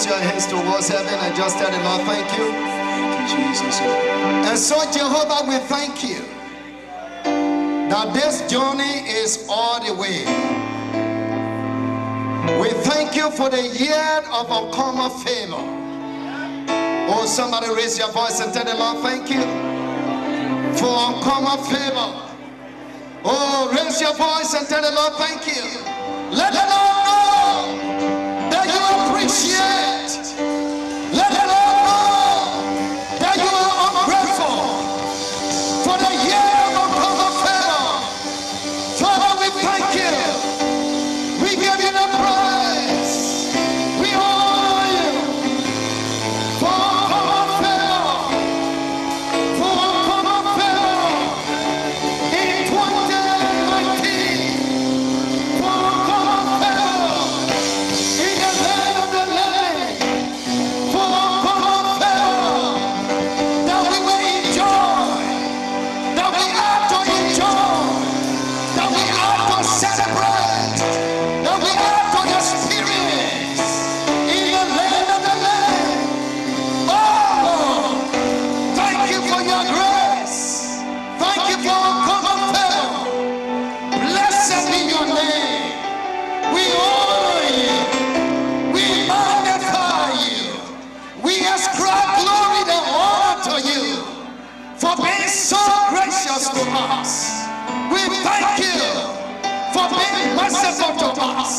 raise your hands towards heaven and just tell the Lord, thank you. Thank you, Jesus. And so, Jehovah, we thank you that this journey is all the way. We thank you for the year of uncommon favor. Oh, somebody raise your voice and tell the Lord, thank you for uncommon favor. Oh, raise your voice and tell the Lord, thank you. Let the Lord know that you appreciate. Let the Lord know that you are ungrateful for the year of uncommon favor. Father, we thank you. We give you the praise. We honor you for uncommon favor. For uncommon favor in 2019. For uncommon favor in the land of the living. For uncommon favor that we will enjoy, that we are to enjoy, that we are to celebrate, that we are to experience in the land of the living. Oh, thank you for your grace. Thank you for uncommon favor. Blessed be your name. We honor you. We magnify you. We ascribe glory and honor to you for being so gracious to us. We thank you for being merciful to us.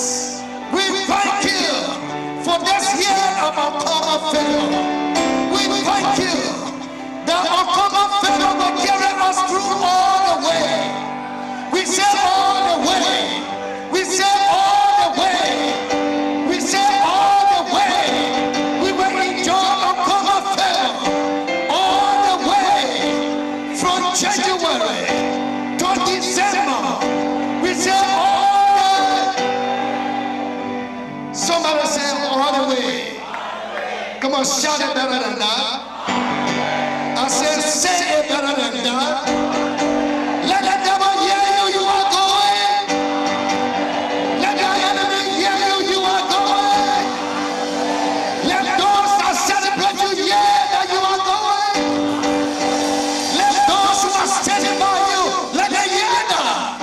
We thank you for this year of uncommon favor. We thank you that uncommon favor will carry us through all the way. We say all the way. We say all the way. We say all the way. We will enjoy uncommon favor all the way from January to December. We say all the way. Somebody say all the way. Come on, shout it better than that. I said, say it better than that. Let the devil hear you, you are going. Let the enemy hear you, you are going. Let those that celebrate you hear that you are going. Let those who are standing by you, let them hear that.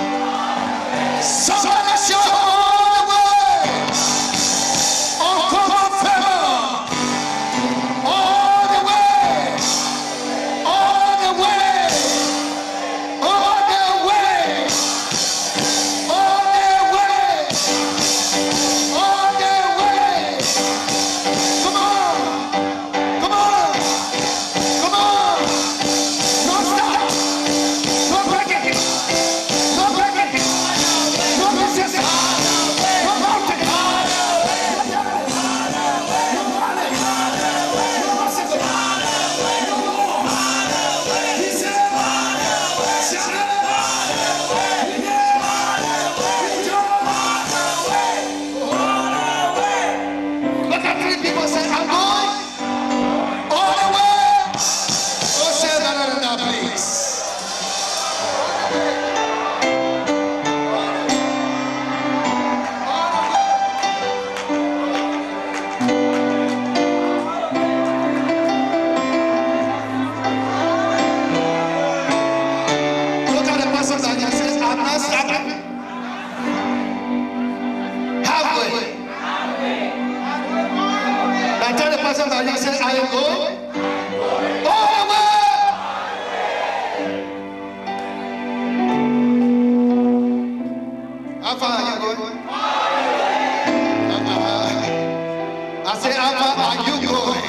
Somebody shout all the way. Uncommon favor. All the way. All the way. All the way. All the way. All the way. Come on. Come on. Come on. Don't stop. Don't break it. Don't break it. Don't resist it. Don't mount it. He said, shout it. Look at three people say, I'm going all the way. Oh, say that other now, please. Look at the person that just says, I'm not stopping. Halfway. Now tell the person that just says, I am going all the way. How far are you going? I say, how far are you going?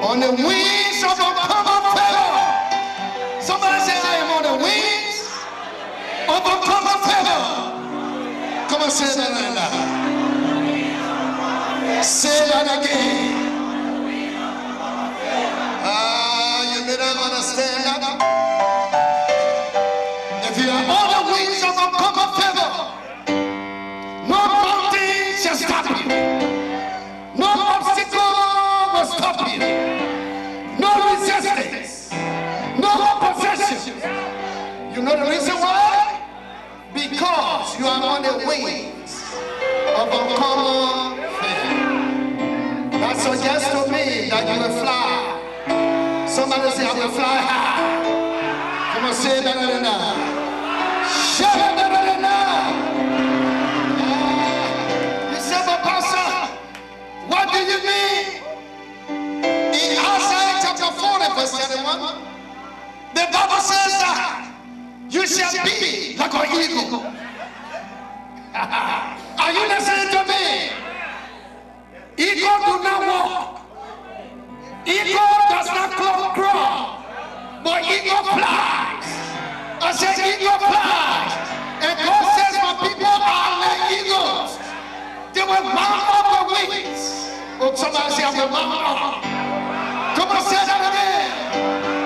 On the wings of uncommon favor. Somebody say, I am on the wings of uncommon favor. Come on, say that right now. Say that again. You didn't understand that. If you are on the wings of uncommon favor, no mountain shall stop you. No obstacle will stop you. No resistance. No opposition. You know the reason why? Because you are on the wings of uncommon favor. That suggests to me that you will fly. Somebody say, I will fly high. Come on, say better than that. Shout it better than that. You say, but Pastor, what do you mean? In Isaiah chapter 40, verse 31, the Bible says that you shall be like an eagle. Are you listening to me? Eagle do not walk. Eagle does not crawl. But eagle flies. I said eagle flies. And God says my people are like eagles. They will mount up with wings. Oh, somebody say I will mount up. Come on, say that again.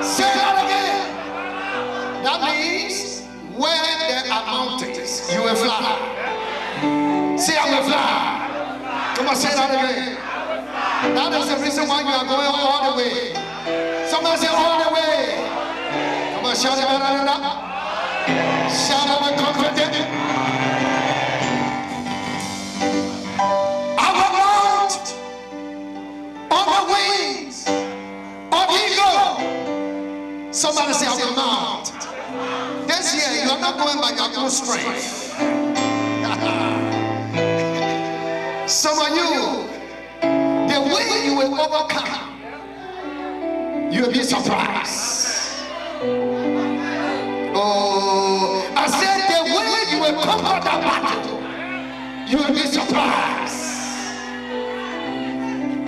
Say that again. That means where there are mountains, you will fly. Say I will fly. Come on, say that again. That is the reason why you are going all the way. Somebody say all the way. Come on, shout it better than that. Shout it with confidence. I will mount on the wings of eagle. Somebody say I will mount. This year you are not going by your own strength. Some of you, the way you will overcome, you will be surprised. Oh, I said the way you will conquer that battle, you will be surprised.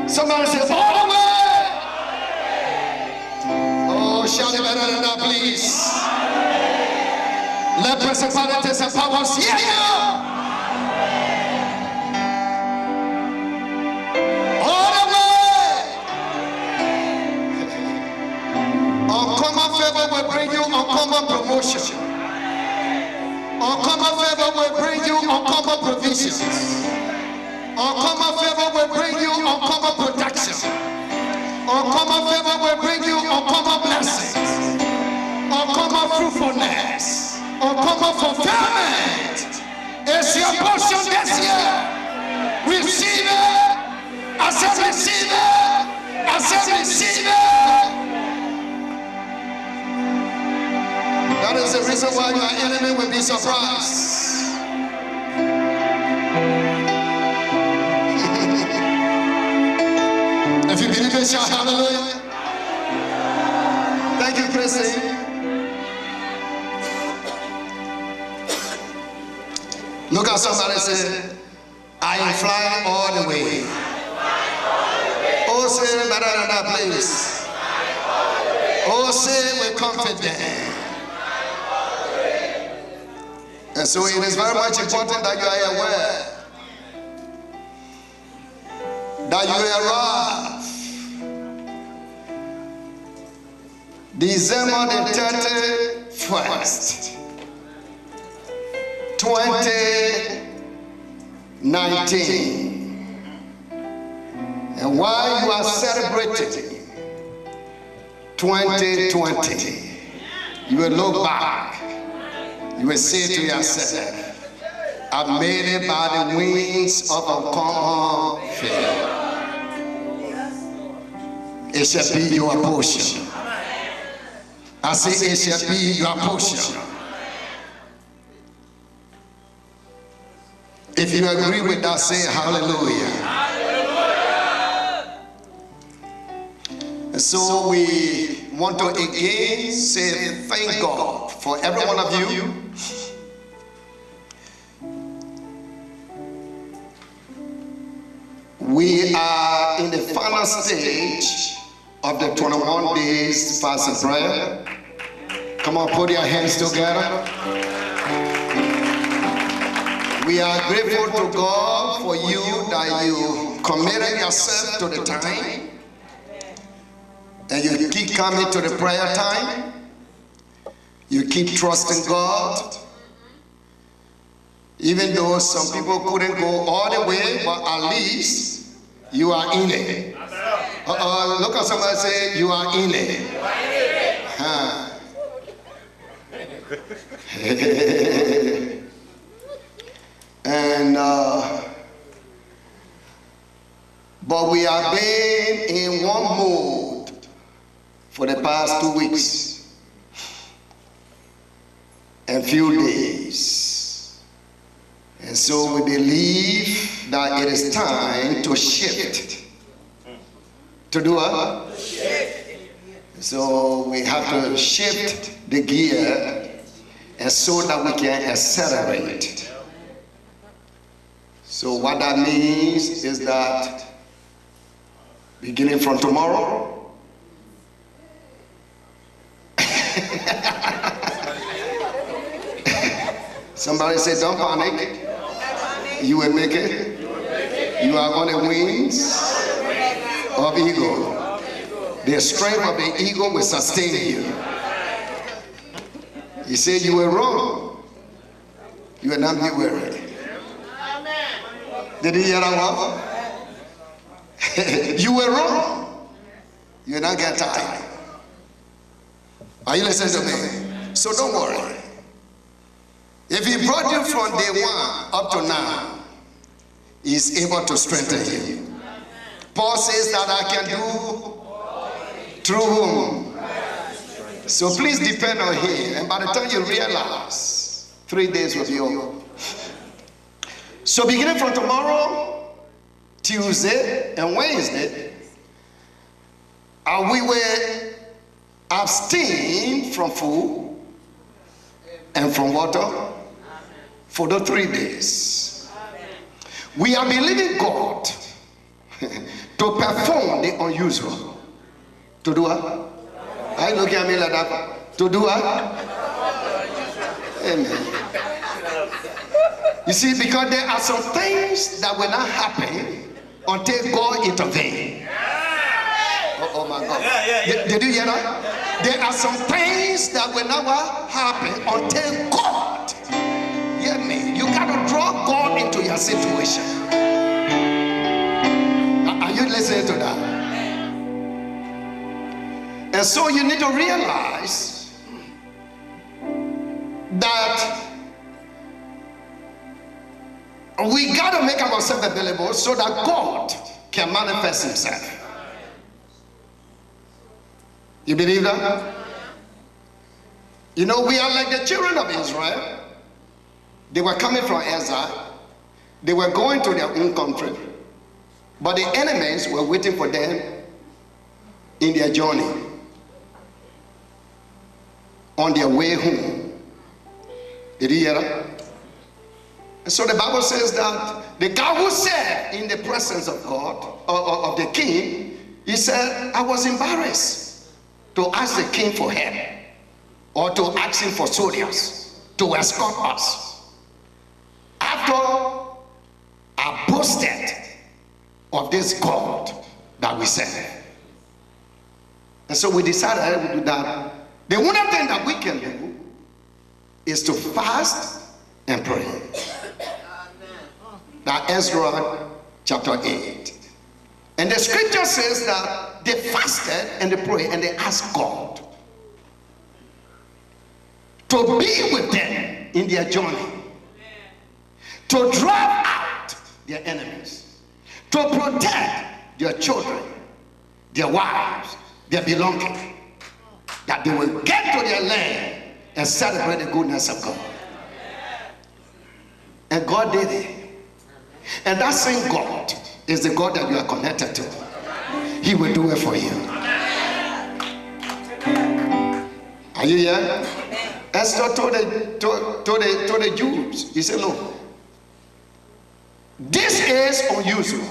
Somebody say, all the way. Oh, shout it better than that, please. Let principalities and powers hear you. Uncommon favor will bring you uncommon promotion. Uncommon favor will bring you uncommon provisions. Uncommon favor will bring you uncommon protection. Uncommon favor will bring you uncommon blessings. Uncommon fruitfulness. Uncommon fulfillment. It's your portion this year. Receive it. I said receive it. I said receive it. That is the reason why your enemy will be surprised. If you believe it, shout hallelujah. Thank you, Christy. Look at somebody and say, I am flying all the way. Oh, say it better than that, please. Oh, say it with confidence. And so it is very much important that you are aware that you arrive December the 31st, 2019. And while you are celebrating 2020, you will look back. You will say to yourself, I've made it by the wings of uncommon favor. It shall be your portion. I say it shall be your portion. If you agree with that, say hallelujah. And so we want to again say thank God for every one of you. We are in the final stage of the 21 days fast and prayer. Come on, put your hands together. We are grateful to God for you that you committed yourself to the time. And you keep coming to the prayer time. You keep trusting God. Even though some people couldn't go all the way, but at least you are in it. Look at somebody and say, you are in it. And But we have been in one mode for the past 2 weeks and few days. And so we believe that it is time to shift. To do what? So we have to shift the gear, and so that we can accelerate. So what that means is that beginning from tomorrow, somebody say, don't panic. You will make it. You are on the wings of eagle. The strength of the eagle will sustain you. He said you were wrong. You will not be weary. Did you hear that one? You were wrong. You will not get tired. Are you listening to me? So don't worry. If he brought you from day one up to now, he's able to strengthen you. Paul says that I can do through whom? So please depend on him. And by the time you realize, 3 days will be over. So beginning from tomorrow, Tuesday and Wednesday, we will abstain from food and from water for the 3 days. We are believing God to perform the unusual. To do what? Are you looking at me like that? To do what? Amen. You see, because there are some things that will not happen until God intervenes. Oh my God. Did you hear that? There are some things that will never happen until God. Hear me. You got to draw God into your situation. Are you listening to that? And so you need to realize that we got to make ourselves available so that God can manifest himself. You believe that? You know, we are like the children of Israel. They were coming from exile. They were going to their own country. But the enemies were waiting for them in their journey, on their way home. Did you hear that? And so the Bible says that the guy who said in the presence of God, of the king, he said, I was embarrassed to ask the king for help or to ask him for soldiers to escort us. After I boasted of this God that we serve. And so we decided to do that. The only thing that we can do is to fast and pray. That Ezra chapter 8. And the scripture says that they fasted and they prayed and they asked God to be with them in their journey, to drive out their enemies, to protect their children, their wives, their belongings, that they will get to their land and celebrate the goodness of God. And God did it. And that same God is the God that you are connected to. He will do it for you. Are you here? Esther told the Jews, he said, no, this is unusual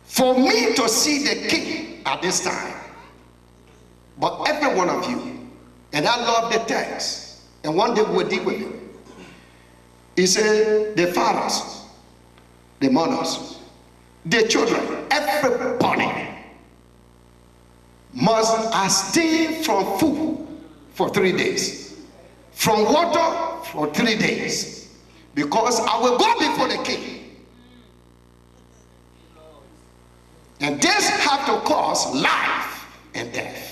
for me to see the king at this time. But every one of you, and I love the text, and one day we'll deal with it. He said, the fathers, the mothers, the children, everybody must abstain from food for 3 days, from water for 3 days, because I will go before the king. And this have to cause life and death.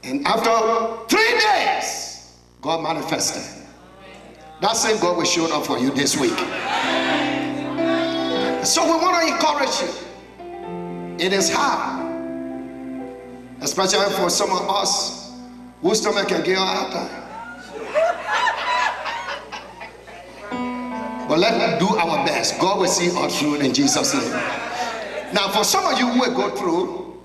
And after 3 days, God manifested. That same God will show up for you this week. So we want to encourage you. It is hard, especially for some of us whose stomach can give a hard time. But let's do our best. God will see us through in Jesus' name. Now, for some of you who will go through,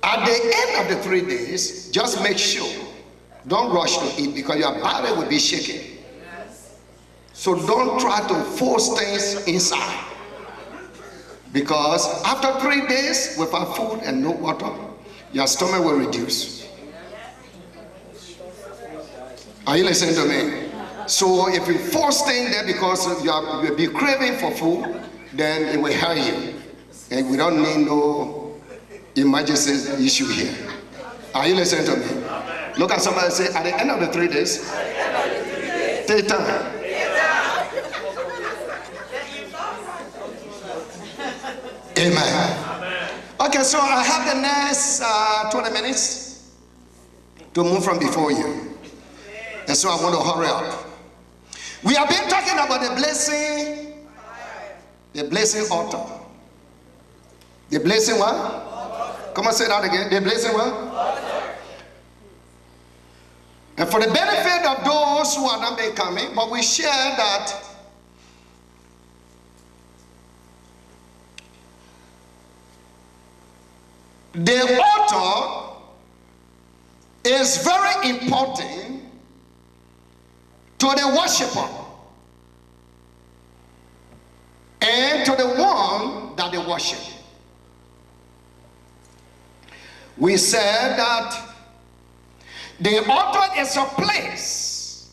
at the end of the 3 days, just make sure, don't rush to eat because your body will be shaking. So don't try to force things inside. Because after 3 days without food and no water, your stomach will reduce. Are you listening to me? So if you force things there because you'll be craving for food, then it will hurt you. And we don't need no emergency issue here. Are you listening to me? Look at somebody and say, at the end of the 3 days, take time. Amen. Okay, so I have the next 20 minutes to move from before you. And so I want to hurry up. We have been talking about the blessing altar. The blessing what? Come on, say that again. The blessing what? Altar. And for the benefit of those who are not been coming, but we share that the altar is very important to the worshiper and to the one that they worship. We said that the altar is a place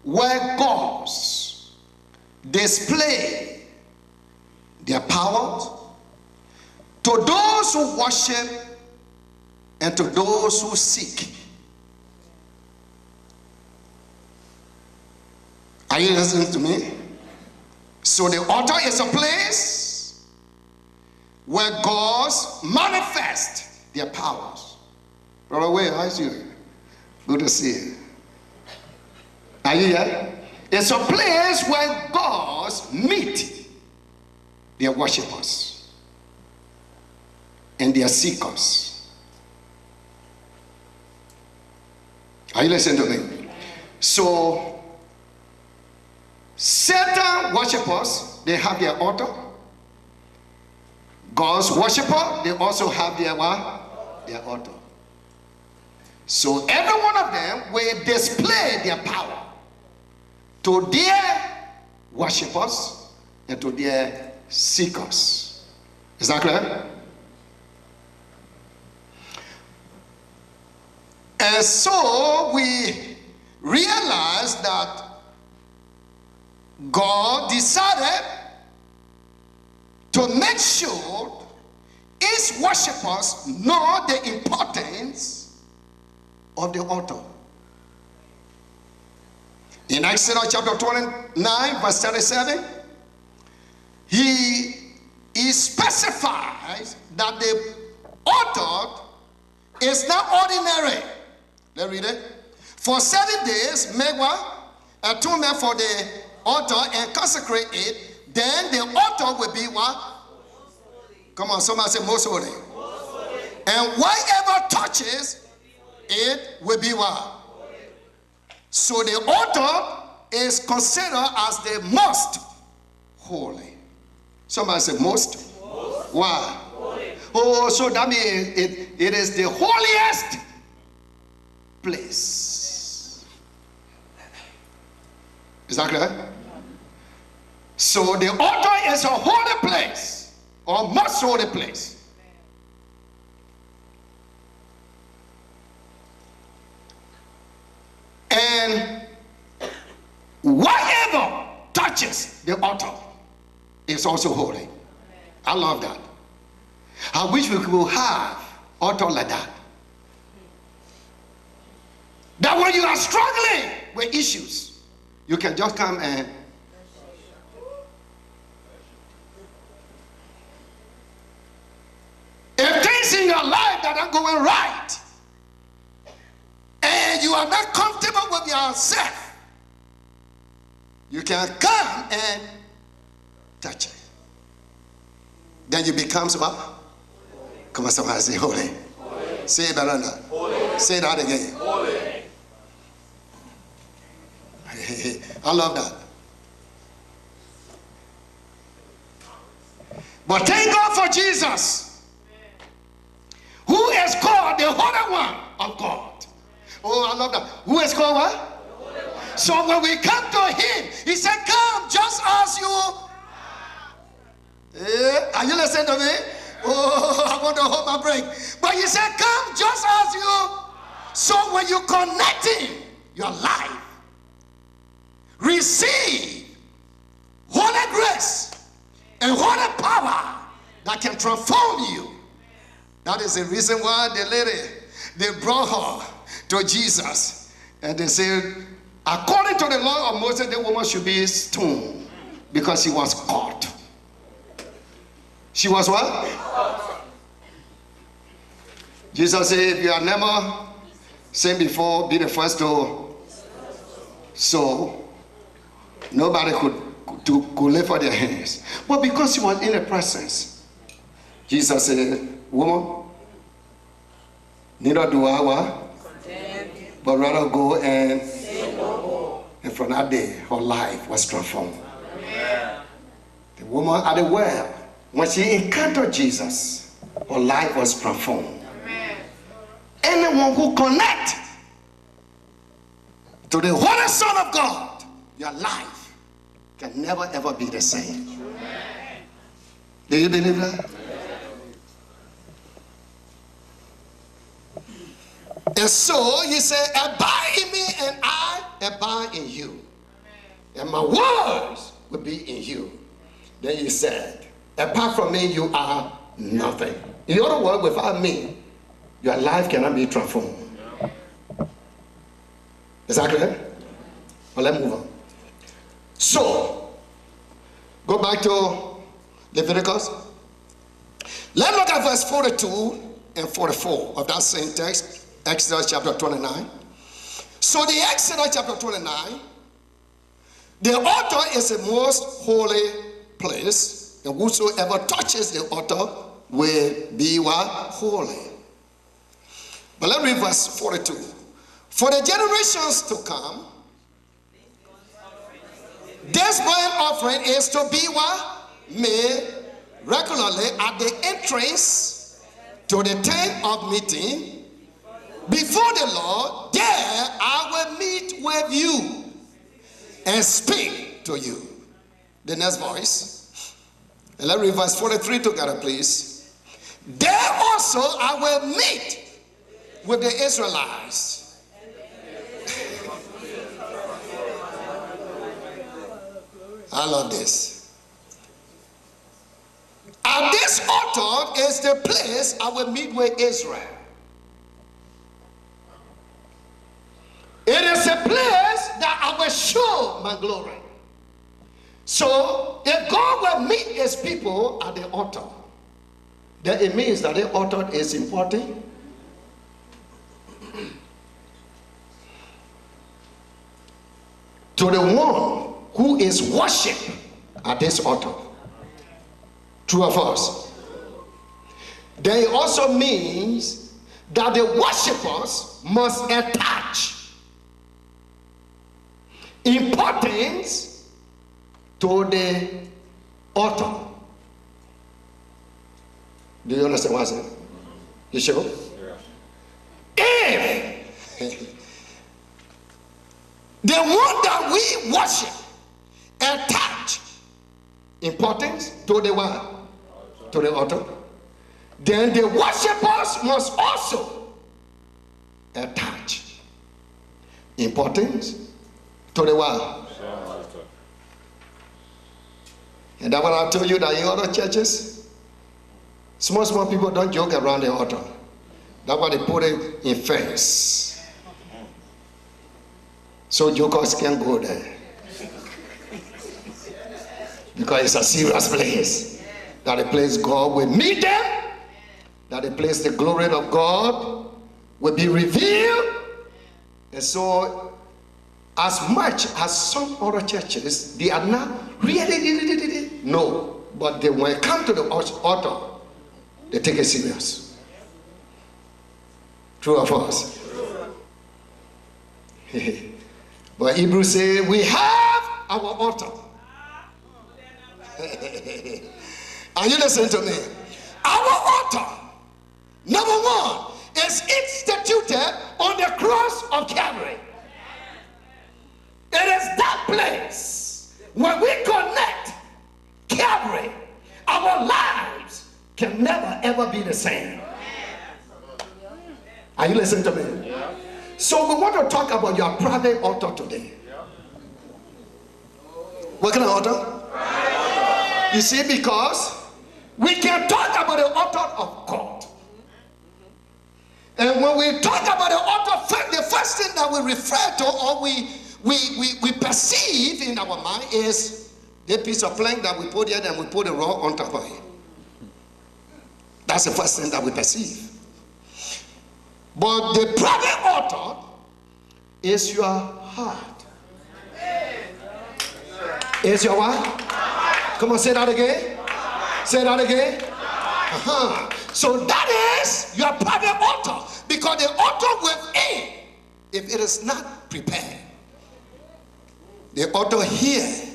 where gods display their power to those who worship and to those who seek. Are you listening to me? So the altar is a place where gods manifest their powers. Brother Way, how's you? Good to see you. Are you here? It's a place where gods meet their worshippers and their seekers. Are you listening to me? So Satan worshippers, they have their altar. God's worshipper, they also have their what? Their altar. So every one of them will display their power to their worshippers and to their seekers. Is that clear? And so we realize that God decided to make sure his worshippers know the importance of the altar. In Exodus chapter 29 verse 37, he specifies that the altar is not ordinary. Let's read it. For 7 days make what? Atonement for the altar and consecrate it. Then the altar will be what? Come on, somebody say most holy. Most holy. And whatever touches it will be what? So the altar is considered as the most holy. Somebody say most. Why? Holy. Oh, so that means it is the holiest place. Is that clear? So the altar is a holy place, or most holy place. And whatever touches the altar is also holy. I love that. I wish we could have altar like that. That when you are struggling with issues, you can just come and if things in your life that are going right and you are not comfortable with yourself, you can come and touch it. Then you become what? Come on, somebody say holy. Holy. Say it better now. Holy. Say that again. Holy. I love that. But thank God for Jesus, who is called the Holy One of God. Oh, I love that. Who is called what? So when we come to him, he said, come just as you. Are you listening to me? Oh, I want to hold my breath. But he said, come just as you. So when you connecting your life, receive holy grace and holy power that can transform you. That is the reason why the lady, they brought her to Jesus. And they said, according to the law of Moses, the woman should be stoned because she was caught. She was what? Jesus said, if you have never sinned before, be the first to. So nobody could lift up their hands. But because she was in the presence, Jesus said, woman, neither do I what? But rather go and sin no more. And from that day, her life was transformed. Amen. The woman at the well, when she encountered Jesus, her life was transformed. Amen. Anyone who connects to the Holy Son of God, your life can never ever be the same. Amen. Do you believe that? And so he said, abide in me and I abide in you. And my words will be in you. Then he said, apart from me, you are nothing. In other words, without me, your life cannot be transformed. Is that clear? Well, let's move on. So, go back to Leviticus. Let's look at verse 42 and 44 of that same text. Exodus chapter 29. So the Exodus chapter 29, the altar is the most holy place, and whosoever touches the altar will be what? Holy. But let's read verse 42. For the generations to come, this burnt offering is to be what? Made regularly at the entrance to the tent of meeting. Before the Lord, there I will meet with you and speak to you. The next voice. And let's read verse 43 together, please. There also I will meet with the Israelites. I love this. At this altar is the place I will meet with Israel. It is a place that I will show my glory. So if God will meet his people at the altar, then it means that the altar is important. To the one who is worshipped at this altar. True of us. Then it also means that the worshippers must attach importance to the altar. Do you understand what I said? You sure? Yeah. If the one that we worship attach importance to the what? To the altar, then the worshippers must also attach importance to the what? And that's what I told you, that in other churches, small people don't joke around the altar. That's why they put it in fence. So jokers can't go there. Because it's a serious place. That a place God will meet them. That a place the glory of God will be revealed. And so as much as some other churches, they are not really, no. But when it comes to the altar, they take it serious. True or false? But Hebrews say we have our altar. Are you listening to me? Our altar, number one, is instituted on the cross of Calvary. It is that place where we connect Calvary. Our lives can never ever be the same. Are you listening to me? Yeah. So we want to talk about your private altar today. Yeah. What kind of altar? Private. You see, because we can talk about the altar of God. And when we talk about the altar, the first thing that we refer to or we perceive in our mind is the piece of plank that we put here and we put a rock on top of it. That's the first thing that we perceive. But the private altar is your heart. Is your what? Come on, say that again. Say that again. So that is your private altar. Because the altar within, if it is not prepared, the altar here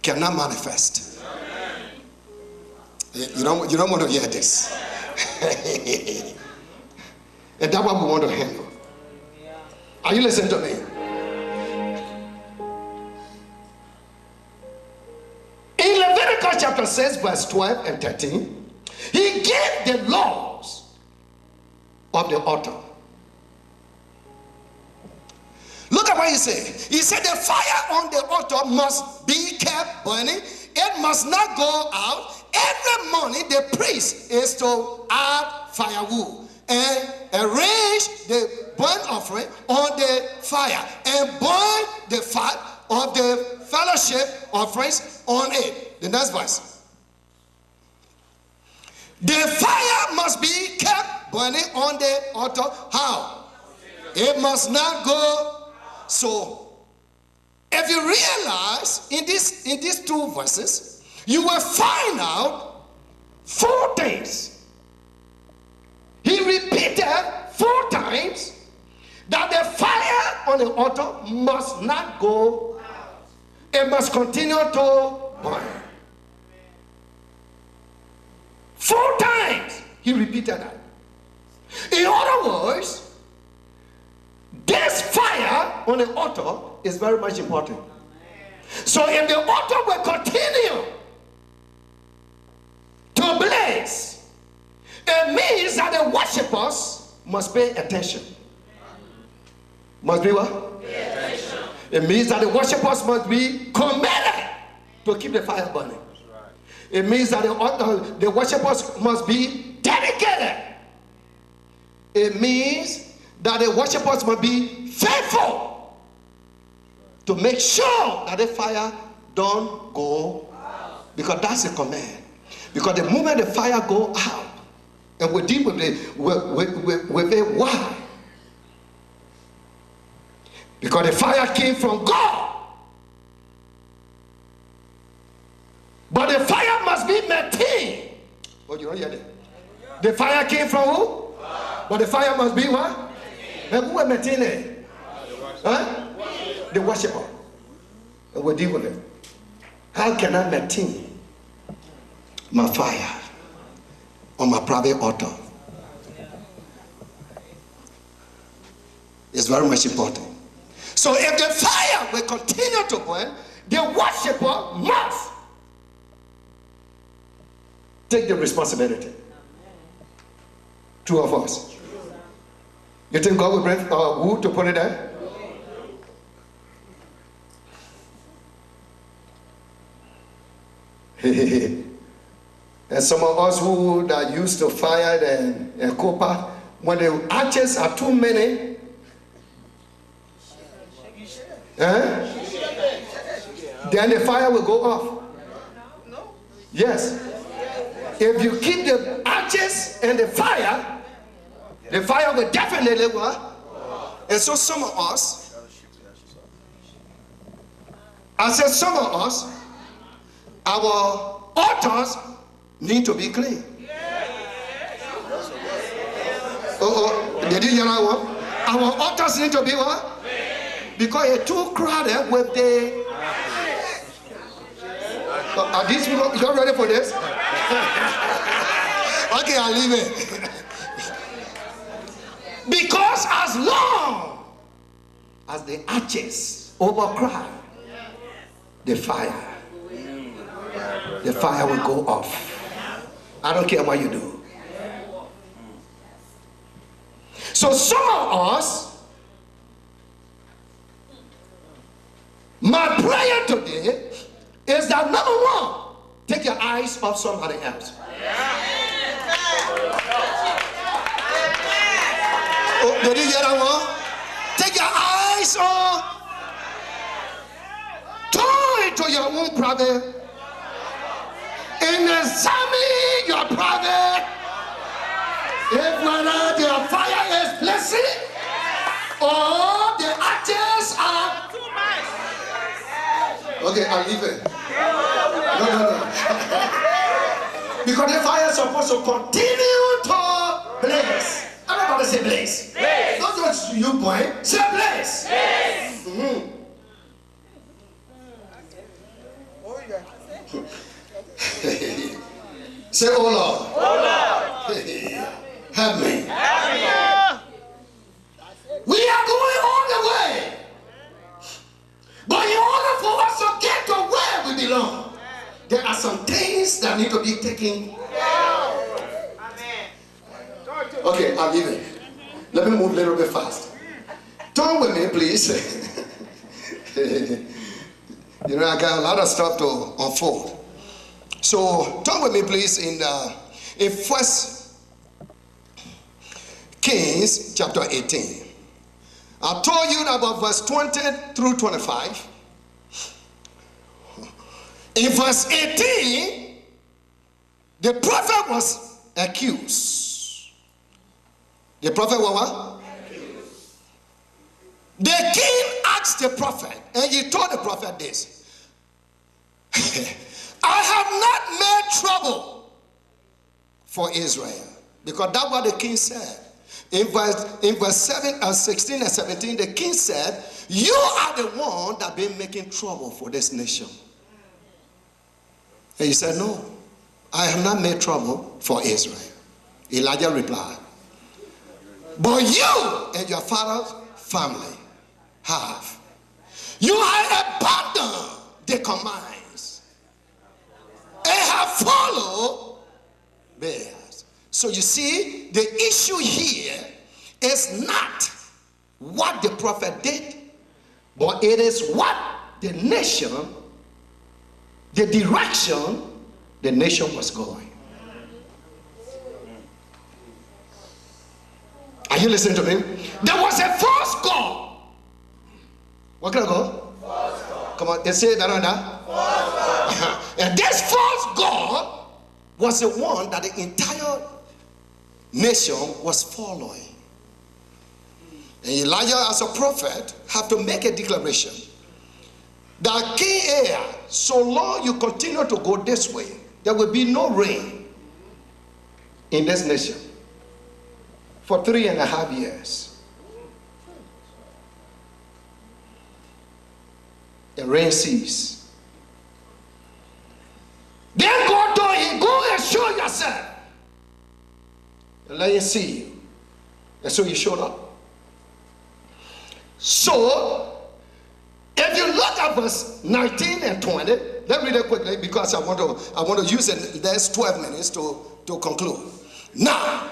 cannot manifest. You don't want to hear this. And that's what we want to handle. Are you listening to me? In Leviticus chapter 6, verse 12 and 13, he gave the laws of the altar. Look at what he said. He said the fire on the altar must be kept burning. It must not go out. Every morning the priest is to add firewood and arrange the burnt offering on the fire and burn the fat of the fellowship offerings on it. The next verse. The fire must be kept burning on the altar. How? It must not go. So, if you realize in these two verses, you will find out 4 things. He repeated 4 times that the fire on the altar must not go out. It must continue to burn. 4 times he repeated that. In other words, this fire on the altar is very much important. So if the altar will continue to blaze, it means that the worshippers must pay attention. Must be what? Pay attention. It means that the worshippers must be committed to keep the fire burning. It means that the worshippers must be dedicated. It means that the worshippers must be faithful to make sure that the fire don't go out. Because that's a command. Because the moment the fire go out, and we deal with it, why? Because the fire came from God. But the fire must be maintained. Oh, you don't hear that? The fire came from who? But the fire must be what? And who will maintain it? Huh? The worshiper. And we'll deal with it. How can I maintain my fire on my private altar? It's very much important. So if the fire will continue to burn, the worshiper must take the responsibility. True of us. You think God will bring wood to put it there? And some of us who are used to fire and copper, when the ashes are too many, then the fire will go off. Yes. If you keep the ashes and the fire will definitely work. And so some of us, I said some of us, our altars need to be clean. Did you hear that one? Our altars need to be what? Because it's too crowded with the... Are these people, you ready for this? Okay, I'll leave it. Because as long as the arches overcrowd, the fire will go off. I don't care what you do. So some of us, my prayer today is that number one, take your eyes off somebody else. Oh, did you hear that one? Take your eyes off. Turn into your own private and examine your private. If whether the fire is blessing or the arches are too much. Okay, I'll leave it. No. Because the fire is supposed to continue to blaze. Everybody say blaze. Blaze. Not just you, boy. Say blaze. Blaze. Say, oh Lord. Oh Lord. Help me. We are going all the way. But in order for us to get to where we belong, there are some things that need to be taken. Okay, I'll leave it. Let me move a little bit fast. Turn with me, please. You know, I got a lot of stuff to unfold. So turn with me, please, in First Kings chapter 18. I told you about verse 20 through 25. In verse 18, the prophet was accused. The prophet was what? Accused. The king asked the prophet, and he told the prophet this. I have not made trouble for Israel. Because that's what the king said. In verse 16 and 17, the king said, you are the one that been making trouble for this nation. And he said, no, I have not made trouble for Israel. Elijah replied, but you and your father's family have. You have abandoned the commands and have followed Baals. So you see, the issue here is not what the prophet did, but it is what the nation, the direction the nation was going. Are you listening to me? There was a false god. What kind of god? False god. Come on, they say that on that. False god. And this false god was the one that the entire nation was following. And Elijah, as a prophet, have to make a declaration that King Ahab, so long you continue to go this way, there will be no rain in this nation for 3.5 years. The rain ceased. Then God told him, go and show yourself. And let him see you. And so he showed up. So, if you look at verse 19 and 20, let me read it quickly because I want to use it. There's 12 minutes to conclude. Now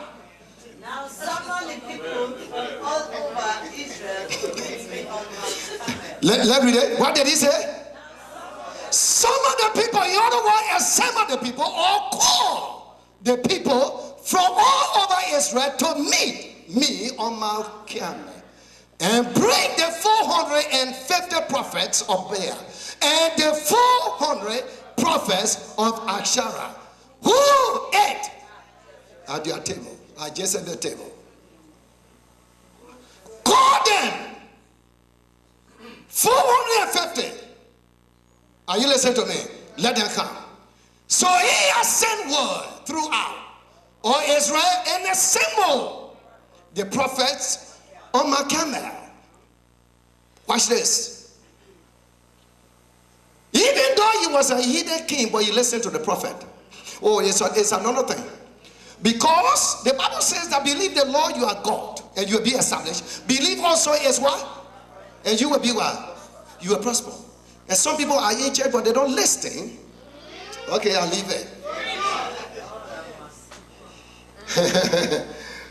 summon the people from all over Israel to meet me on Mount Carmel. Let me read it. What did he say? Summon the people. In other words, assemble the people or call the people from all over Israel to meet me on Mount Carmel. And bring the 450 prophets of Baal and the 400 prophets of Asherah who ate at your table. I just at the table. Call them 450 Are you listening to me? Let them come. So he has sent word throughout all Israel and assembled the prophets on Mount Carmel. Watch this. Even though he was a heathen king, but he listened to the prophet. Oh, it's another thing. Because the Bible says that believe the Lord you are God and you will be established. Believe also is what? And you will be what? You will prosper. And some people are in church but they don't listen. Okay, I'll leave it.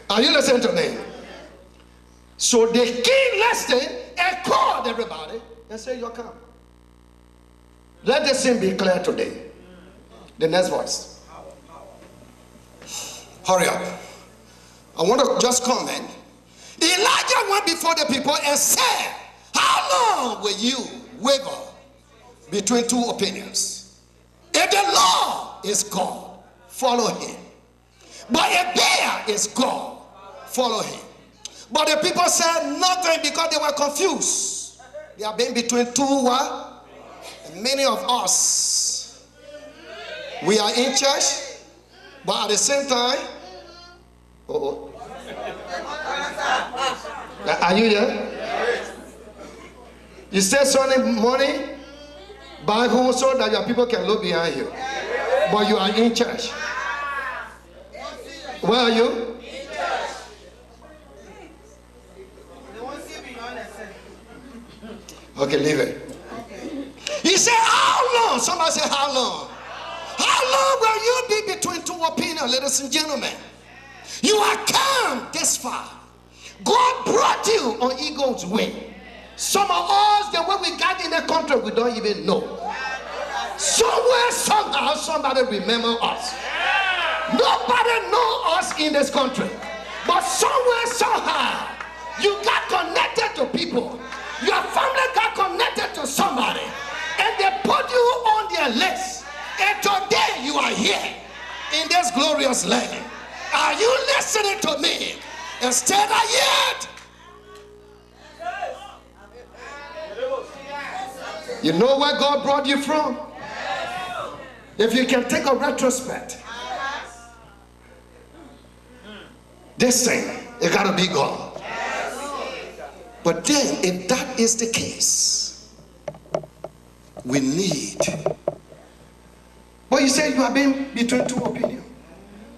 Are you listening to me? So the king listened and called everybody and said, you're come. Let this thing be clear today. The next voice. Hurry up. I want to just comment. Elijah went before the people and said, how long will you waver between two opinions? If the Lord is God, follow him. But if Baal is God, follow him. But the people said nothing because they were confused. They have been between two what? And many of us, we are in church, but at the same time, are you here? You say Sunday morning, buy home so that your people can look behind you. But you are in church. Where are you? Okay, leave it. He said, how long? Somebody say, how long? How long will you be between two opinions, ladies and gentlemen? You are come this far. God brought you on eagle's wing. Some of us, the way we got in the country, we don't even know. Somewhere, somehow, somebody remember us. Nobody know us in this country. But somewhere, somehow, you got connected to people. Your family got connected to somebody. And they put you on their list. And today you are here in this glorious land. Are you listening to me? Instead of yet. You know where God brought you from? If you can take a retrospect. This thing, it gotta be God. But then, if that is the case, we need. But you say you have been between two opinions.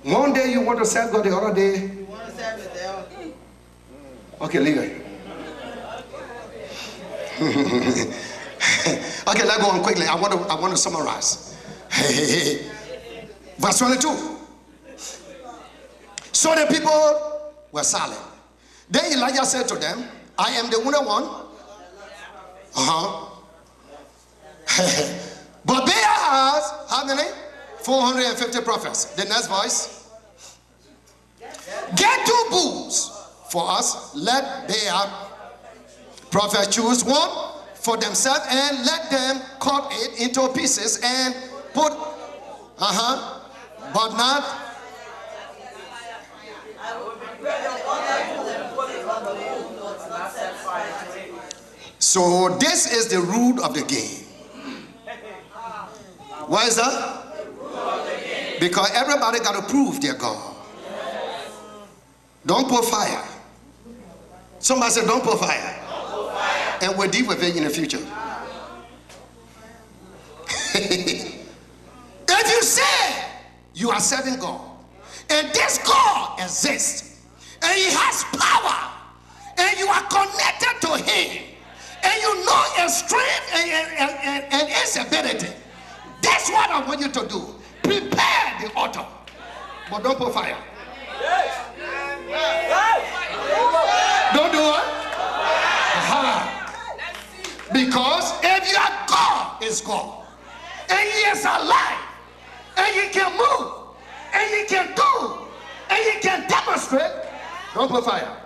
One day you want to serve God, the other day you want to serve the devil. Okay, leave it. Okay, let's go on quickly. I want to summarize. Verse 22. So the people were silent. Then Elijah said to them, I am the only one. But Baal has how many? 450 prophets. The next voice. Get 2 bulls for us. Let Baal prophets choose one for themselves and let them cut it into pieces and put but not. So this is the rule of the game. Why is that? Because everybody got to prove their God. Don't put fire. Somebody said don't put fire. And we'll deal with it in the future. If you say you are serving God and this God exists and he has power and you are connected to him and you know his strength and his ability, that's what I want you to do. Prepare the altar, but don't put fire. Don't do it. Because if your God is God and he is alive and he can move and he can do and he can demonstrate, don't put fire.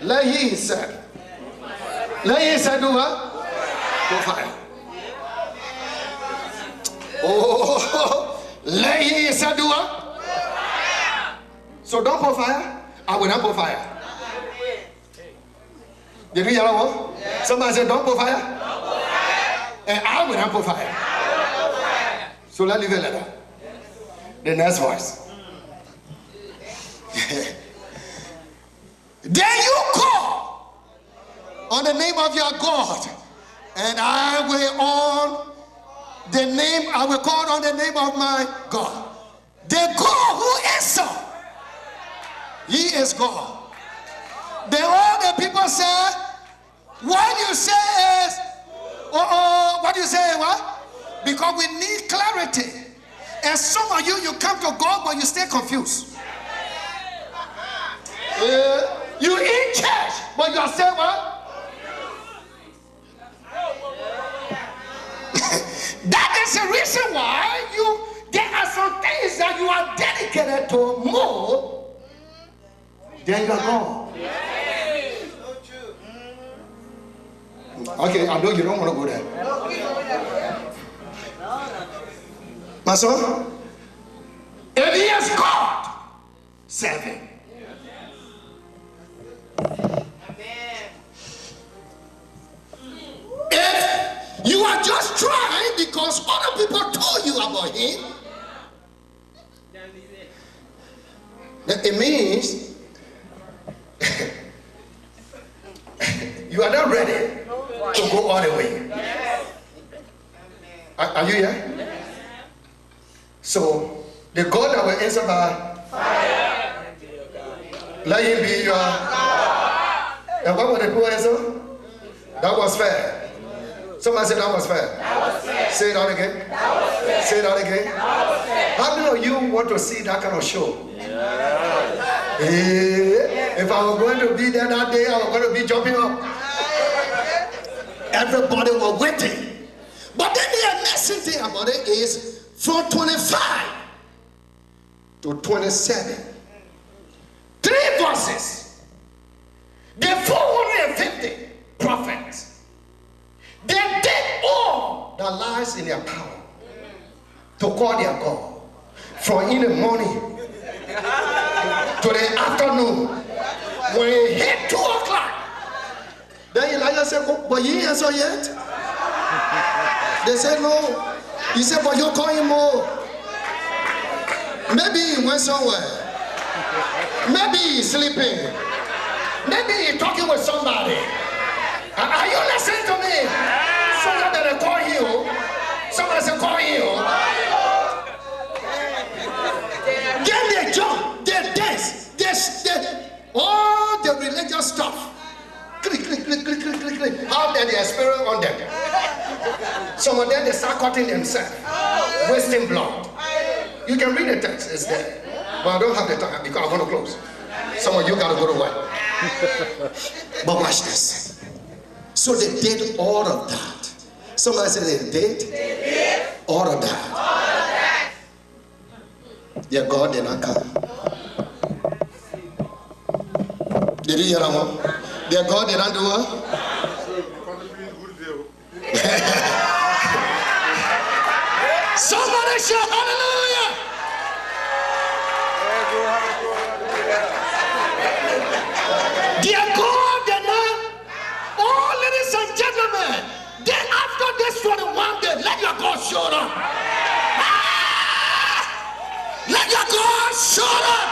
Let he said. Let he said do what? Put fire. Oh, let he said do what? So don't put fire. I will not put fire. Did you hear what? Somebody said don't put fire. And I will amplify it. So let's leave it like that. The next verse. Then you call on the name of your God, and I will call on the name of my God. The God who answer, he is God. Then all the people say, what you say is, what you say, what? Because we need clarity. And some of you come to God, but you stay confused. You in church, but you are saying what? That is the reason why there are some things that you are dedicated to more than your God. Okay, I know you don't want to go there. My son, if he is God, serve him. If you are just trying because other people told you about him, then it means you are not ready to go all the way. Are you here? So the God that will answer by fire, let him be your God. And what was the poor answer? That was fair. Somebody said that was fair. That was fair. Say it out again. That was fair. Say it out again. That was fair. How many of you want to see that kind of show? Yeah. If I were going to be there that day, I was going to be jumping up. Everybody was waiting. But then the amazing thing about it is from 25 to 27, 3 verses, the 450 prophets, they did all that lies in their power to call their God from in the morning to the afternoon. When it hit 2 o'clock, then Elijah said, oh, but he ain't answered yet. They said no. He said, but you call him more. Maybe he went somewhere. Maybe he's sleeping. Maybe he's talking with somebody. Are you listening to me? Somebody better call you. Somebody said, call you. Then they jump, they dance, all the religious stuff. Click, click, click, click, click, click, click. How did they spirit on them? Some of them, they start cutting themselves, wasting blood. You can read the text, it's there. But I don't have the time because I want to close. Some of you got to go to work. But watch this. So they did all of that. Somebody said they did all of that. Their God did not come. Did you hear that one? Their God did not do what? Somebody shout hallelujah! Their God did not. Oh, ladies and gentlemen, then after this 21 days, let your God show up. Let your God show up.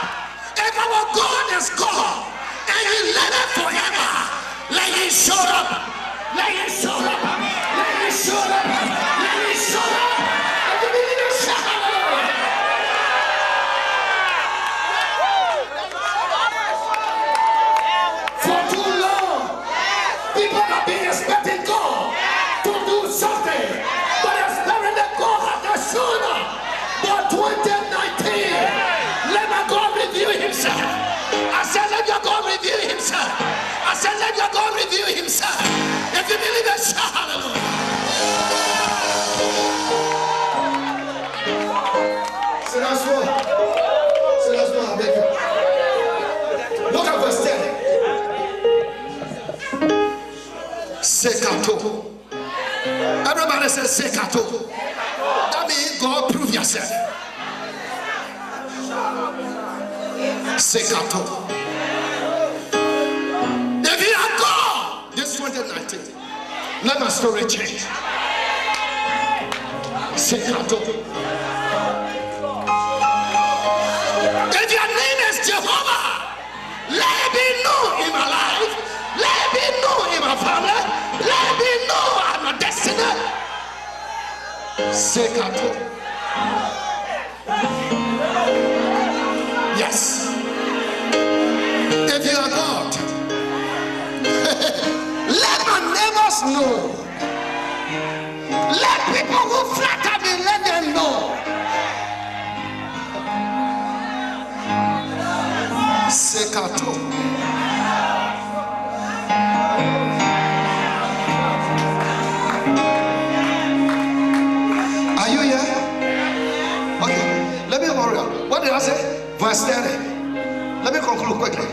If our God is God and He lives forever, let Him show up. Let Him show up. Let Him show up. Let Him show up. If you believe it, shout hallelujah. For too long, people have been expecting God to do something, but expecting that God has not shown up. But 2019, let my God reveal Himself. I said, let your God reveal Himself. I said, let your God reveal Himself. If you believe it, shout hallelujah. So that's what. I beg you. Look at verse 10. Sekato. Everybody says Sekato. That means God prove yourself. Sekato. If you are God, this 2019, let my story change. If your name is Jehovah, let it be known in my life, let it be known in my family, let it be known in my destiny. Sekato. Yes. If you are God, let my neighbors know. Let people who flatter me, let them know. Sekato. Are you here? Okay, let me hurry up. What did I say? Verse 30. Let me conclude quickly.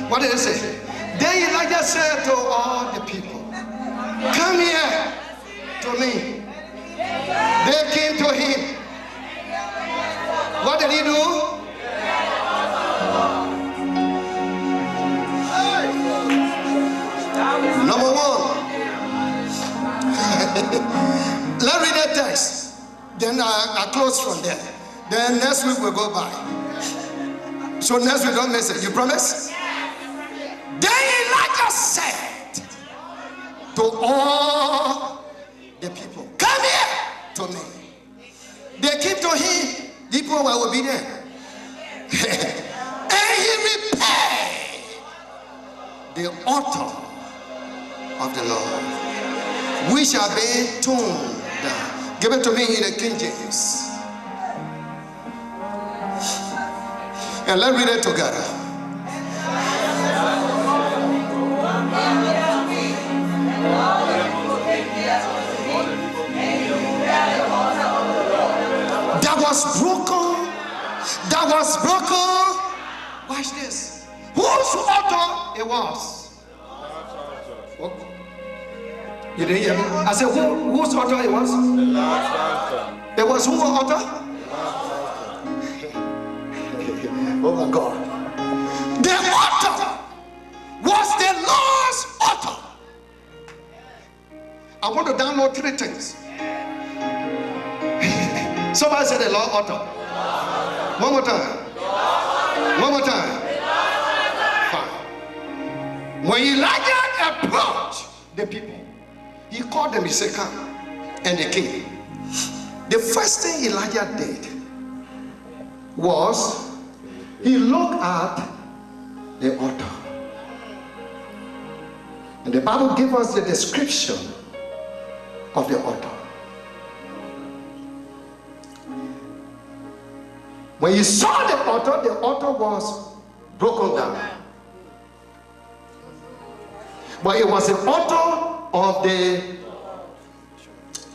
What did it say? Then Elijah said to all the people, come here to me. They came to him. What did he do? Number one. Let's read that text. Then I close from there. Then next week we'll go by. So next week don't miss it. You promise? Then Elijah said to all the people, come here to me. They came to him. The people were obedient. And he repaired the altar of the Lord, we shall be torn down. Give it to me in the King James. And let's read it together. That was broken. Watch this. Whose altar it was? What? You didn't hear me? I said, whose altar it was? It was whose altar? Oh my God. The altar was the Lord's altar. I want to download 3 things. Somebody said the Lord altar. One more time. One more time. Fine. When Elijah approached the people, he called them, he said, come. And they came. The first thing Elijah did was he looked at the altar. And the Bible gives us the description of the altar. When you saw the altar was broken down. But it was an altar of the,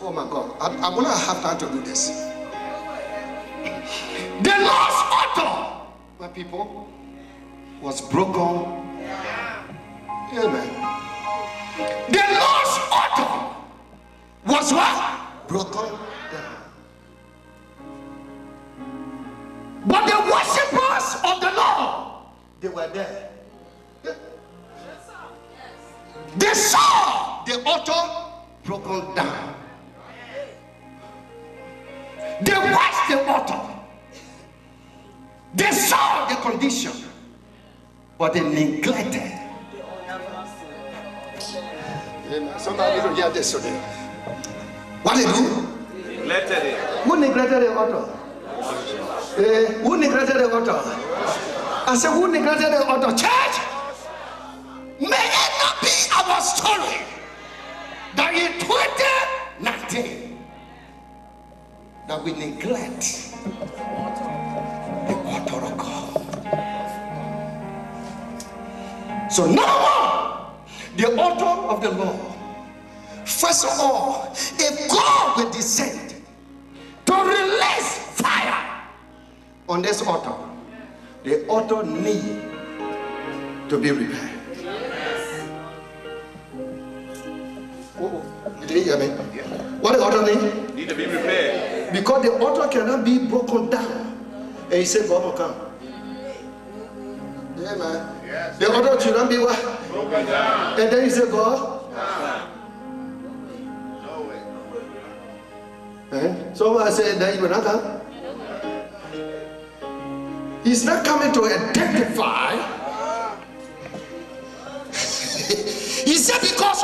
oh my God, I'm going to have time to do this. The Lord's altar, my people, was broken. Amen. The Lord's altar was what? Broken down. But the worshippers of the Lord, they were there. They saw the altar broken down. They watched the altar. They saw the condition, but they neglected. Somebody don't hear this today. What they do? Neglected it. Who neglected the altar? Who neglected the altar? I said, who neglected the altar? Church, may it not be our story that in 2019 that we neglect the altar of God. So number one, the altar of the Lord. First of all, if God will descend to release fire on this altar, the altar need to be repaired. Oh, you didn't hear me? What the altar need to be repaired. Because the altar cannot be broken down. And he said, God will come. Yeah, man. Yes. The altar should not be what? Broken down. And then he said, God. No way. Somebody said that you will not come. He's not coming to identify. He said because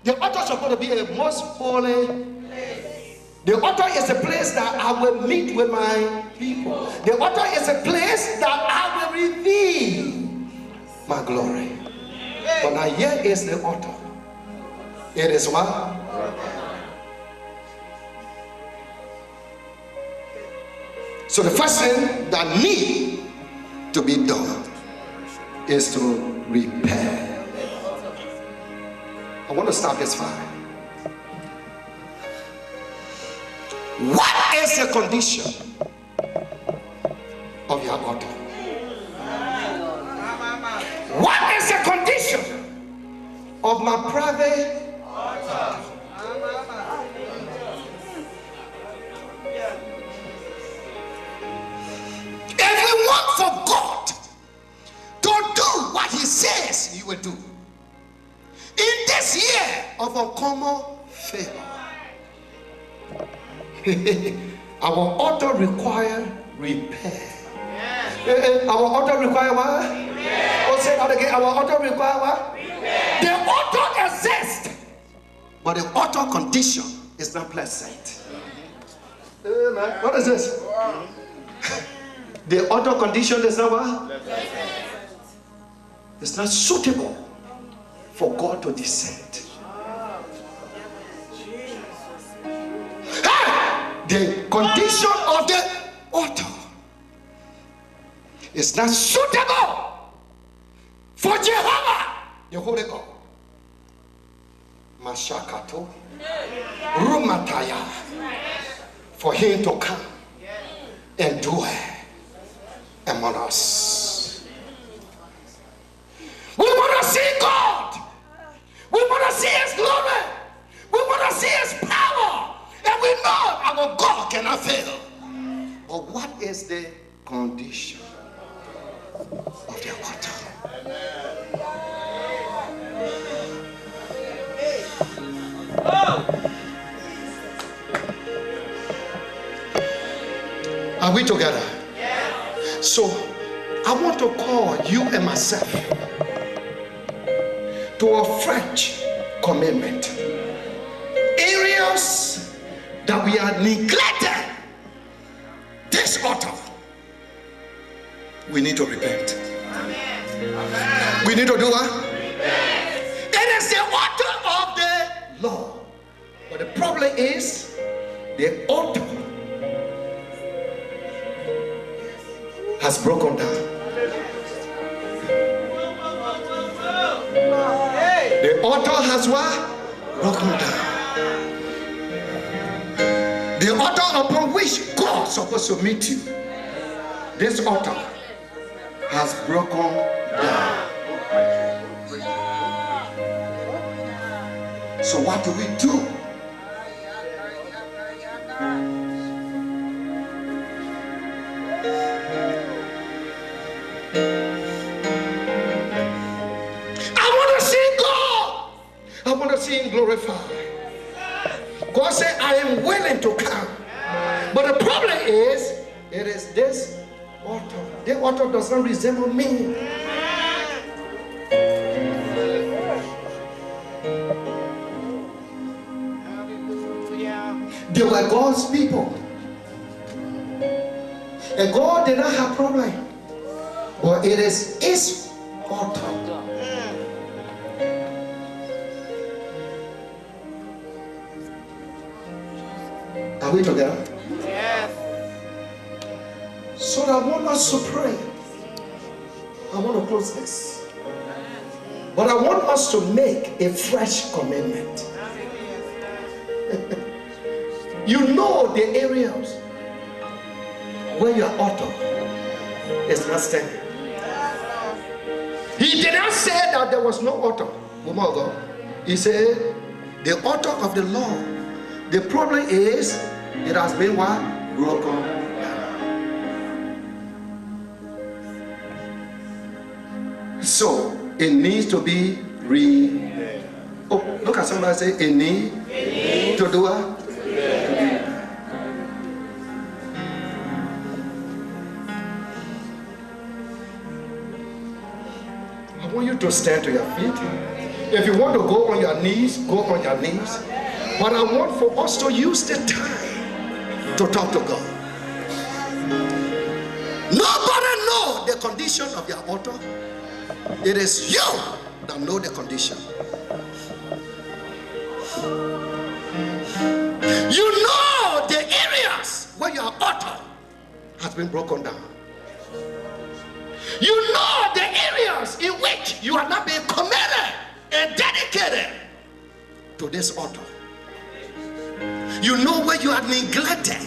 the altar is supposed to be a most holy place. The altar is a place that I will meet with my people. The altar is a place that I will reveal my glory. But now here is the altar. It is what? So the first thing that need to be done is to repair. I want to start this far. What is the condition of your altar? What is the condition of my private altar? If we want for God to do what He says He will do in this year of uncommon favor, our altar require repair. Our altar require what? Repair. Oh, say that again. Our altar require what? Repair. The altar exists, but the altar condition is not pleasant. Man, what is this? The altar condition is not what? It's not suitable for God to descend. The condition of the altar is not suitable for Jehovah, the Holy God. Mashakato, Rumataya, for Him to come and dwell among us. We want to see God. We want to see His glory. We want to see His power. And we know our God cannot fail. But what is the condition of the altar? Are we together? Yes. So I want to call you and myself to a fresh commitment. Areas that we are neglected, this altar, we need to repent. Amen. We need to do what? Repent. It is the altar of the Lord. But the problem is the altar has broken down. The altar has what? Broken down. The altar upon which God is supposed to meet you, this altar has broken down. So what do we do? I want to see God. I want to see Him glorified. God said, I am willing to come. But the problem is, it is this altar. The altar does not resemble me. They were God's people. And God did not have problem. But it is His altar. Are we together? Yes. So I want us to pray. I want to close this. But I want us to make a fresh commitment. You know the areas where your altar is not standing. He did not say that there was no altar, woman of God. He said the altar of the Lord. The problem is it has been what? Broken down. So it needs to be look at somebody and say it needs to do what? you to stand to your feet. If you want to go on your knees, go on your knees. But I want for us to use the time to talk to God. Nobody knows the condition of your altar. It is you that know the condition. You know the areas where your altar has been broken down. You know the areas in which you are not being committed and dedicated to this altar. You know where you are neglected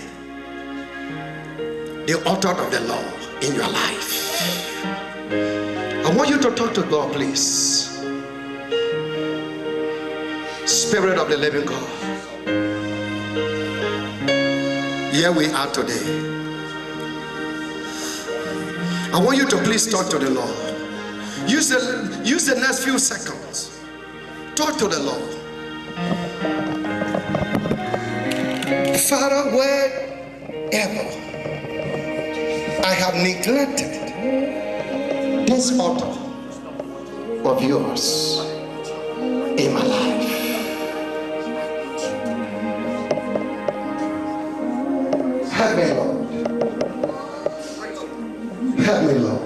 the altar of the Lord in your life. I want you to talk to God, please. Spirit of the living God, here we are today. I want you to please talk to the Lord. Use the next few seconds. Talk to the Lord. Father, wherever I have neglected this altar of yours in my life, help me, Lord. Help me, Lord.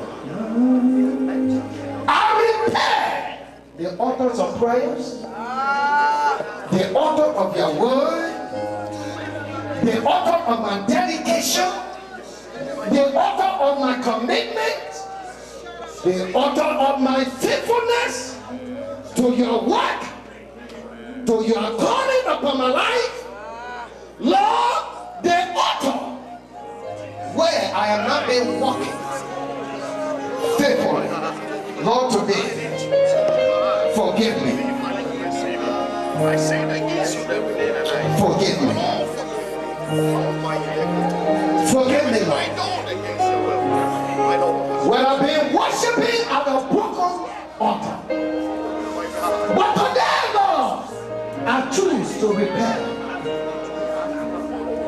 I repair the altars of prayers, the altar of your word, the altar of my dedication, the altar of my commitment, the altar of my faithfulness to your work, to your calling upon my life. Lord, the altar where I have not been walking faithfully, Lord, today, forgive me. Forgive me. Forgive me, Lord. When I've been worshiping at a broken altar, but today, Lord, I choose to repair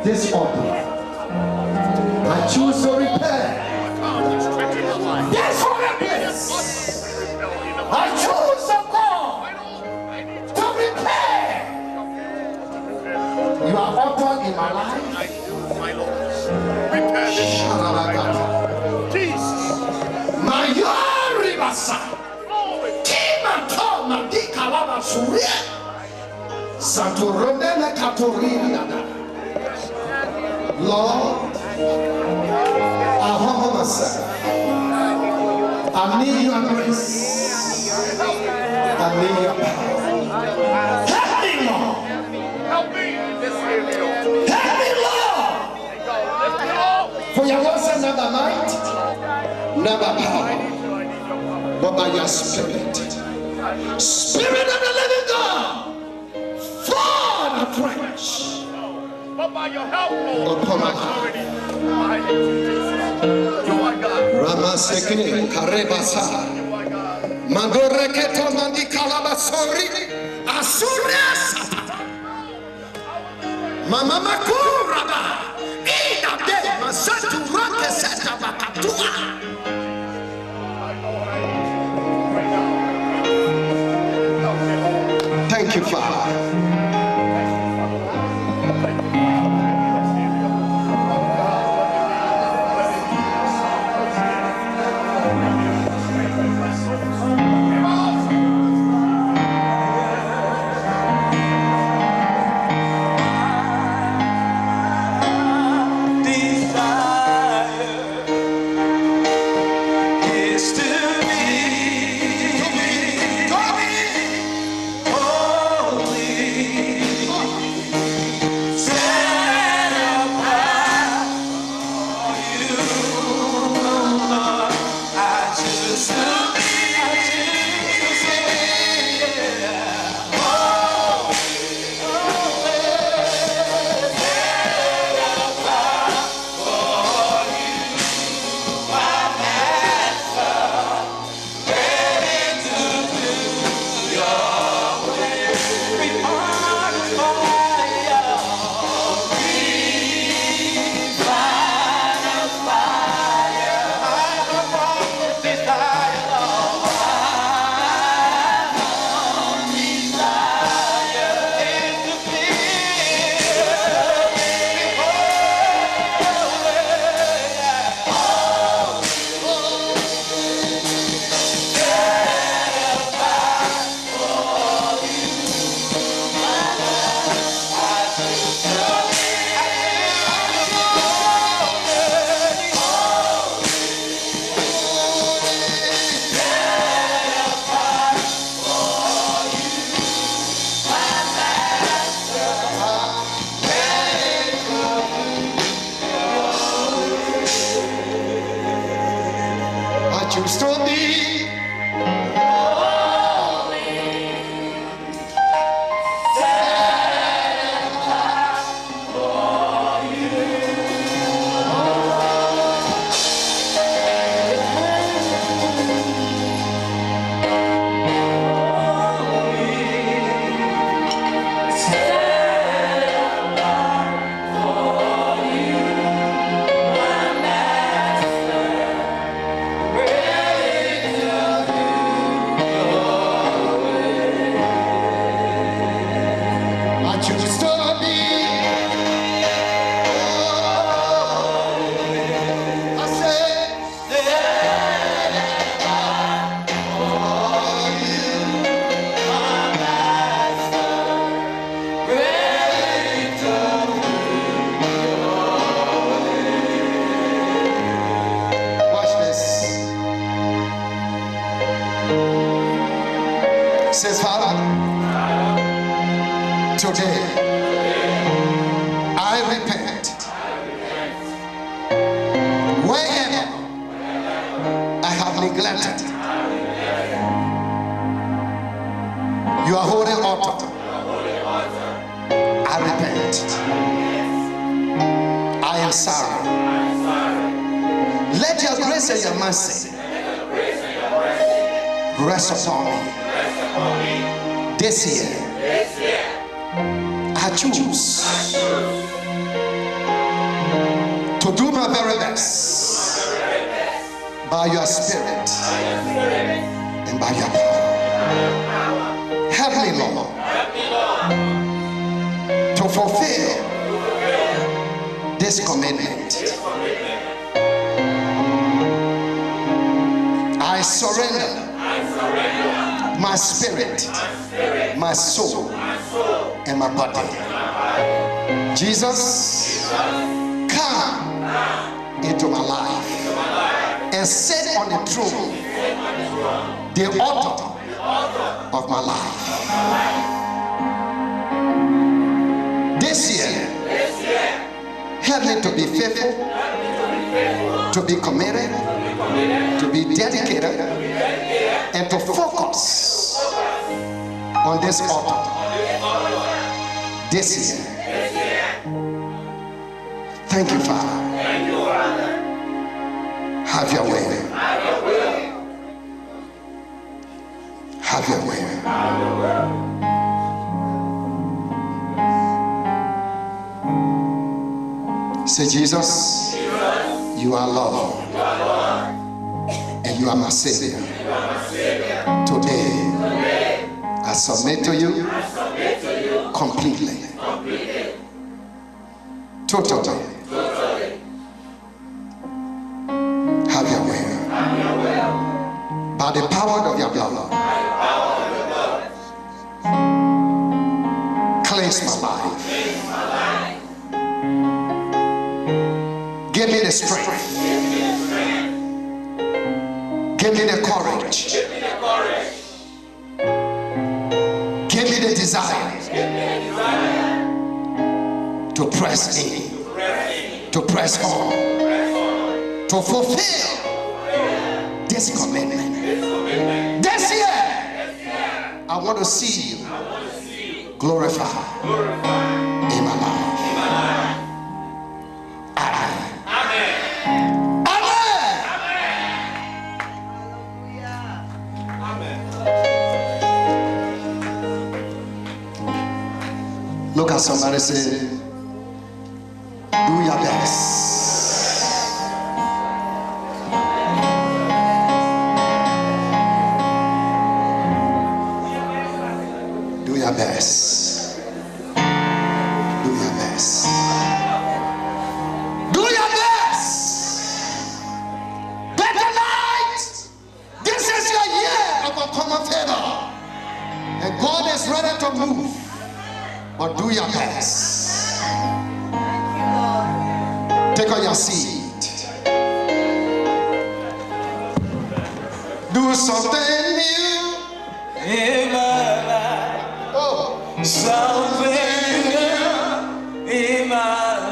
this altar. I choose to repair this holy place. I choose to go to repair your altar in my life. My Yoribasa, Kimato, Madikalaba Suria, Saturone Katurina. Lord, I humble myself. I need your grace. I need your power. Help me, Lord. Help me, Lord. For your word says never might, never power, but by your spirit. Spirit of the living God, fall afresh. But by your help, Lord, upon my heart. You are God. Ramaseke, Karebasa, Mandoreketo, Mandikalabasori, Asuria Sata, Mama Makuraba, Ida de Masatu Rake Seta Bakatua. Thank you, Father. Holy What you study. I said, watch this. Says, Father, today I repent wherever I have neglected your holy altar. I repent. I am sorry. Let your grace and your mercy rest upon me. This year, I choose to do my very best by your spirit and by your power. Help me, Lord, to fulfill this commitment. I surrender my spirit, my soul, and my body. Jesus, come into my life and sit on the throne, the altar of my life. This year, help me to be faithful, to be committed, to be dedicated, and to focus on this altar this year. Thank you, Father. Have your way. Have your way. Say, Jesus, you are Lord, and you are my Savior. Today, I submit to you completely, totally. Have your way. By the power of your blood, cleanse my life. Give me the strength. Give me the courage. Give me the desire to press in, to press on, to fulfill this commitment. This year, I want to see you glorified in my life. Look at somebody, say, do your best. Do your best. Do your best. Do your best. Better night. This is your year of uncommon favor. And God is ready to move. But do your best. Take on your seat. Do something new in my life. Oh, something new in my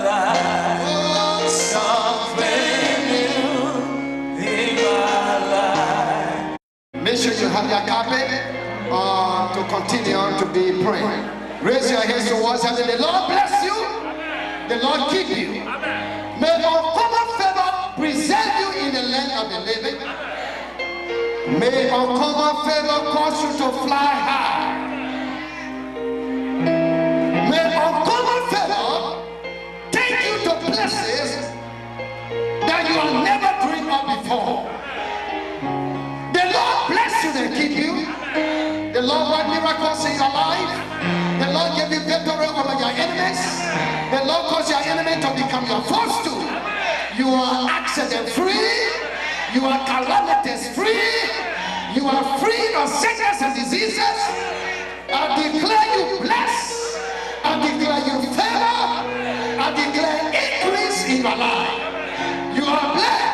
life. Oh, something new in my life. Make sure you have your copy to continue to be praying. Raise your hands towards heaven. The Lord bless you. The Lord keep you. May uncommon favor preserve you in the land of the living. May uncommon favor cause you to fly high. May uncommon favor take you to places that you have never dreamed of before. The Lord bless you and keep you. The Lord work miracles in your life. The Lord give you victory You are accident free. You are calamities free. You are free of sickness and diseases. I declare you blessed. I declare you favor. I declare increase in your life. You are blessed.